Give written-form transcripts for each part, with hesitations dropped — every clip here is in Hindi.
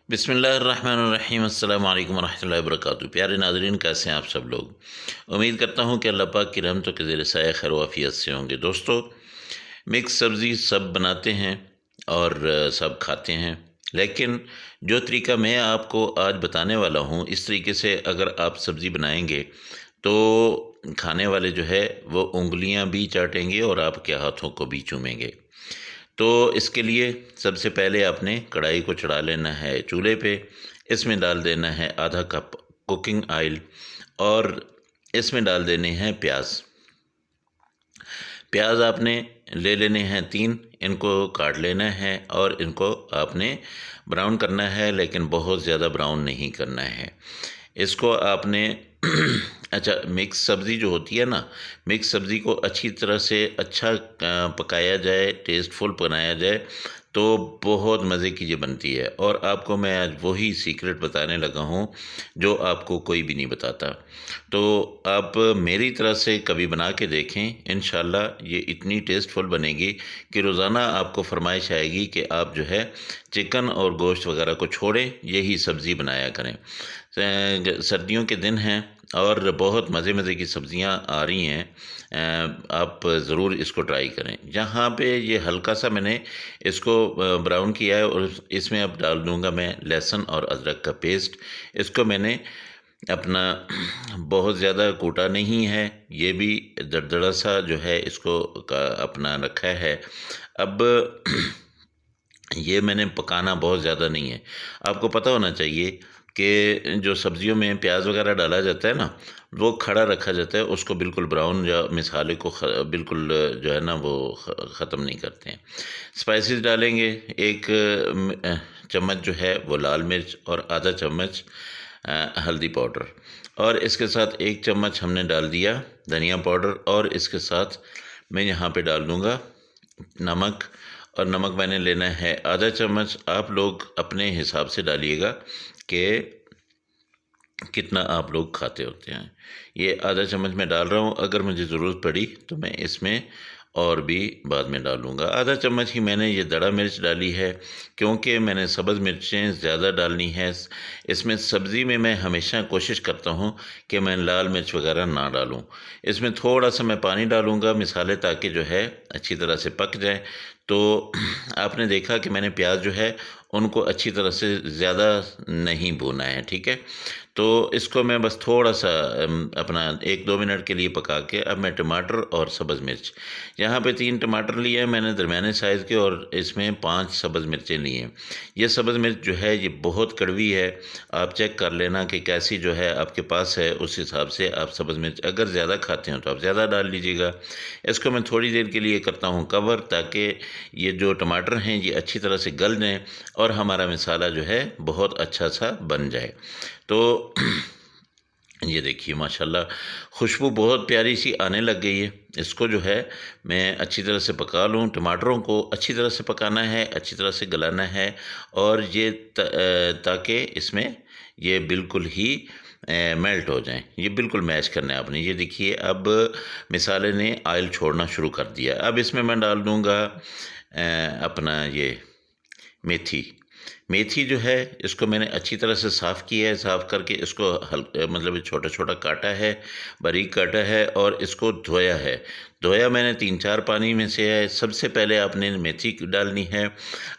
बिस्मिल्लाहिर्रहमानिर्रहीम अस्सलाम वालेकुम रहमतुल्लाहि व बरकातुहू। प्यारे नाज़रीन, कैसे हैं आप सब लोग। उम्मीद करता हूँ कि अल्लाह पाक की रहमतों के ज़ेर साया खैर वाफ़ियत से होंगे। दोस्तों, मिक्स सब्ज़ी सब बनाते हैं और सब खाते हैं, लेकिन जो तरीका मैं आपको आज बताने वाला हूँ, इस तरीके से अगर आप सब्ज़ी बनाएंगे तो खाने वाले जो है वो उँगलियाँ भी चाटेंगे और आपके हाथों को भी चूमेंगे। तो इसके लिए सबसे पहले आपने कढ़ाई को चढ़ा लेना है चूल्हे पे। इसमें डाल देना है आधा कप कुकिंग ऑयल और इसमें डाल देने हैं प्याज। प्याज आपने ले लेने हैं 3, इनको काट लेना है और इनको आपने ब्राउन करना है, लेकिन बहुत ज़्यादा ब्राउन नहीं करना है। इसको आपने अच्छा, मिक्स सब्ज़ी जो होती है ना, मिक्स सब्ज़ी को अच्छी तरह से पकाया जाए, टेस्टफुल बनाया जाए तो बहुत मज़े की ये बनती है। और आपको मैं आज वही सीक्रेट बताने लगा हूँ जो आपको कोई भी नहीं बताता। तो आप मेरी तरह से कभी बना के देखें, इंशाल्लाह ये इतनी टेस्टफुल बनेगी कि रोज़ाना आपको फरमाइश आएगी कि आप जो है चिकन और गोश्त वगैरह को छोड़ें, यही सब्ज़ी बनाया करें। सर्दियों के दिन हैं और बहुत मज़े मज़े की सब्ज़ियाँ आ रही हैं। आप ज़रूर इसको ट्राई करें। यहाँ पे ये हल्का सा मैंने इसको ब्राउन किया है और इसमें अब डाल दूँगा मैं लहसुन और अदरक का पेस्ट। इसको मैंने अपना बहुत ज़्यादा कूटा नहीं है, ये भी दरदरा सा जो है इसको का अपना रखा है। अब ये मैंने पकाना बहुत ज़्यादा नहीं है। आपको पता होना चाहिए कि जो सब्ज़ियों में प्याज वगैरह डाला जाता है ना, वो खड़ा रखा जाता है, उसको बिल्कुल ब्राउन या मसाले को बिल्कुल जो है ना वो ख़त्म नहीं करते हैं। स्पाइसेस डालेंगे, 1 चम्मच जो है वो लाल मिर्च और आधा चम्मच हल्दी पाउडर, और इसके साथ 1 चम्मच हमने डाल दिया धनिया पाउडर, और इसके साथ मैं यहाँ पे डाल दूँगा नमक। और नमक मैंने लेना है आधा चम्मच। आप लोग अपने हिसाब से डालिएगा कि कितना आप लोग खाते होते हैं। ये आधा चम्मच मैं डाल रहा हूँ, अगर मुझे ज़रूरत पड़ी तो मैं इसमें और भी बाद में डालूँगा। आधा चम्मच ही मैंने ये दड़ा मिर्च डाली है, क्योंकि मैंने सब्ज़ मिर्चें ज़्यादा डालनी है। इसमें सब्ज़ी में मैं हमेशा कोशिश करता हूँ कि मैं लाल मिर्च वगैरह ना डालूँ। इसमें थोड़ा सा मैं पानी डालूँगा मिसाले, ताकि जो है अच्छी तरह से पक जाए। तो आपने देखा कि मैंने प्याज जो है उनको अच्छी तरह से ज़्यादा नहीं भूना है, ठीक है। तो इसको मैं बस थोड़ा सा अपना 1-2 मिनट के लिए पका के अब मैं टमाटर और सब्ज़ मिर्च, यहाँ पे 3 टमाटर लिए हैं मैंने दरमियाने साइज़ के, और इसमें 5 सब्ज़ मिर्चें ली हैं। ये सब्ज़ मिर्च जो है ये बहुत कड़वी है, आप चेक कर लेना कि कैसी जो है आपके पास है, उस हिसाब से आप सब्ज़ मिर्च अगर ज़्यादा खाते हो तो आप ज़्यादा डाल लीजिएगा। इसको मैं थोड़ी देर के लिए करता हूँ कवर, ताकि ये जो टमाटर हैं ये अच्छी तरह से गल जाएँ और हमारा मसाला जो है बहुत अच्छा सा बन जाए। तो ये देखिए माशाल्लाह खुशबू बहुत प्यारी सी आने लग गई है। इसको जो है मैं अच्छी तरह से पका लूँ। टमाटरों को अच्छी तरह से पकाना है, अच्छी तरह से गलाना है, और ये ताकि इसमें ये बिल्कुल ही मेल्ट हो जाएं। ये बिल्कुल मैश करना है आपने। ये देखिए अब मिसाले ने ऑयल छोड़ना शुरू कर दिया। अब इसमें मैं डाल दूँगा अपना ये मेथी। मेथी जो है इसको मैंने अच्छी तरह से साफ़ किया है, साफ़ करके इसको मतलब छोटा छोटा काटा है, बारीक काटा है, और इसको धोया है। धोया मैंने 3-4 पानी में से है। सबसे पहले आपने मेथी डालनी है।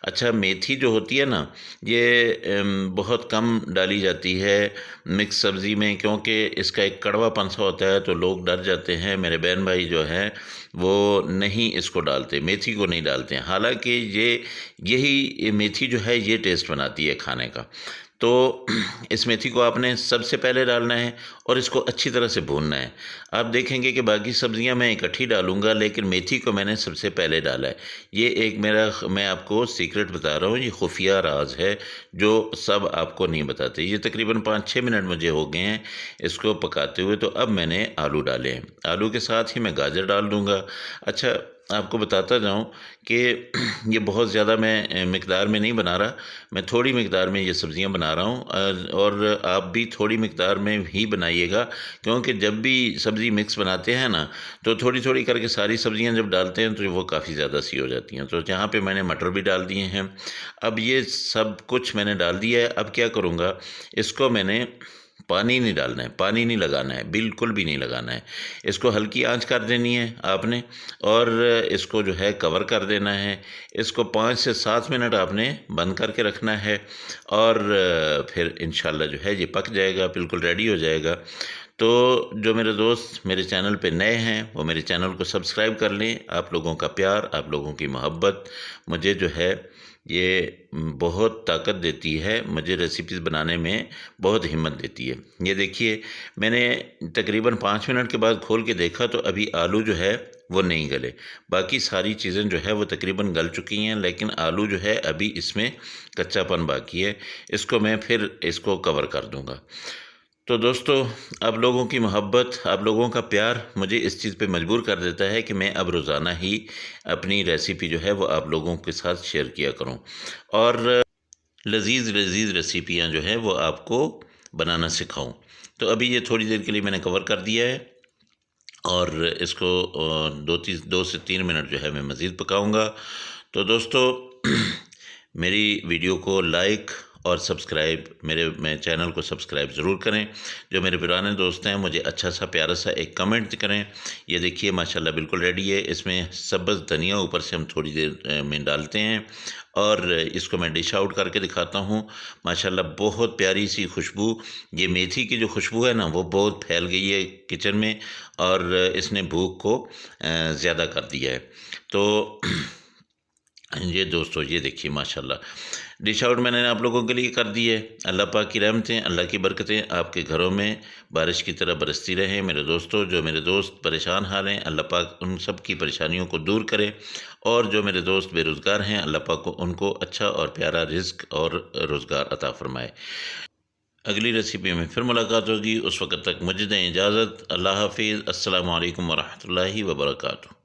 अच्छा, मेथी जो होती है ना ये बहुत कम डाली जाती है मिक्स सब्ज़ी में, क्योंकि इसका एक कड़वापन सा होता है, तो लोग डर जाते हैं। मेरे बहन भाई जो हैं वो नहीं इसको डालते, मेथी को नहीं डालते हैं। हालांकि यही मेथी जो है ये टेस्ट बनाती है खाने का। तो इस मेथी को आपने सबसे पहले डालना है और इसको अच्छी तरह से भूनना है। आप देखेंगे कि बाकी सब्ज़ियां मैं इकट्ठी डालूंगा, लेकिन मेथी को मैंने सबसे पहले डाला है। ये एक मैं आपको सीक्रेट बता रहा हूँ, ये खुफिया राज है जो सब आपको नहीं बताते। ये तकरीबन 5-6 मिनट मुझे हो गए हैं इसको पकाते हुए। तो अब मैंने आलू डाले हैं, आलू के साथ ही मैं गाजर डाल दूँगा। अच्छा, आपको बताता जाऊं कि ये बहुत ज़्यादा मैं मिक़दार में नहीं बना रहा, मैं थोड़ी मिक़दार में ये सब्ज़ियां बना रहा हूं। और आप भी थोड़ी मिक़दार में ही बनाइएगा, क्योंकि जब भी सब्ज़ी मिक्स बनाते हैं ना, तो थोड़ी थोड़ी करके सारी सब्ज़ियां जब डालते हैं तो वो काफ़ी ज़्यादा सी हो जाती हैं। तो यहाँ पे मैंने मटर भी डाल दिए हैं। अब ये सब कुछ मैंने डाल दिया है। अब क्या करूँगा, इसको मैंने पानी नहीं डालना है, पानी नहीं लगाना है, बिल्कुल भी नहीं लगाना है। इसको हल्की आंच कर देनी है आपने, और इसको जो है कवर कर देना है। इसको 5 से 7 मिनट आपने बंद करके रखना है, और फिर इंशाल्लाह जो है ये पक जाएगा, बिल्कुल रेडी हो जाएगा। तो जो मेरे दोस्त मेरे चैनल पे नए हैं वो मेरे चैनल को सब्सक्राइब कर लें। आप लोगों का प्यार, आप लोगों की मोहब्बत मुझे जो है ये बहुत ताकत देती है, मुझे रेसिपीज़ बनाने में बहुत हिम्मत देती है। ये देखिए, मैंने तकरीबन 5 मिनट के बाद खोल के देखा तो अभी आलू जो है वो नहीं गले। बाकी सारी चीज़ें जो है वो तकरीबन गल चुकी हैं, लेकिन आलू जो है अभी इसमें कच्चापन बाकी है। इसको मैं फिर इसको कवर कर दूँगा। तो दोस्तों, आप लोगों की मोहब्बत, आप लोगों का प्यार मुझे इस चीज़ पे मजबूर कर देता है कि मैं अब रोज़ाना ही अपनी रेसिपी जो है वो आप लोगों के साथ शेयर किया करूं, और लजीज़ लजीज़ रेसिपियां जो है वो आपको बनाना सिखाऊं। तो अभी ये थोड़ी देर के लिए मैंने कवर कर दिया है, और इसको 2 से 3 मिनट जो है मैं मज़ीद पकाऊंगा। तो दोस्तों, मेरी वीडियो को लाइक और सब्सक्राइब, मेरे चैनल को सब्सक्राइब ज़रूर करें। जो मेरे पुराने दोस्त हैं मुझे अच्छा सा प्यारा सा एक कमेंट करें। ये देखिए माशाल्लाह बिल्कुल रेडी है। इसमें सब्ज़ धनिया ऊपर से हम थोड़ी देर में डालते हैं, और इसको मैं डिश आउट करके दिखाता हूँ। माशाल्लाह बहुत प्यारी सी खुशबू, ये मेथी की जो खुशबू है ना वो बहुत फैल गई है किचन में, और इसने भूख को ज़्यादा कर दिया है। तो ये दोस्तों, ये देखिए माशाल्लाह डिश आउट मैंने आप लोगों के लिए कर दी है। अल्लाह पाक की रहमतें, अल्लाह की बरकतें आपके घरों में बारिश की तरह बरसती रहें। मेरे दोस्तों, जो मेरे दोस्त परेशान हाल हैं, अल्लाह पाक उन सब की परेशानियों को दूर करे, और जो मेरे दोस्त बेरोज़गार हैं, अल्लाह पाक को उनको अच्छा और प्यारा रिज़्क और रोज़गार अता फ़रमाए। अगली रेसिपी में फिर मुलाकात होगी, उस वक़्त तक मुझे दें इजाज़त। अल्लाह हाफ़िज़। अस्सलामु अलैकुम व रहमतुल्लाहि व बरकातुहू।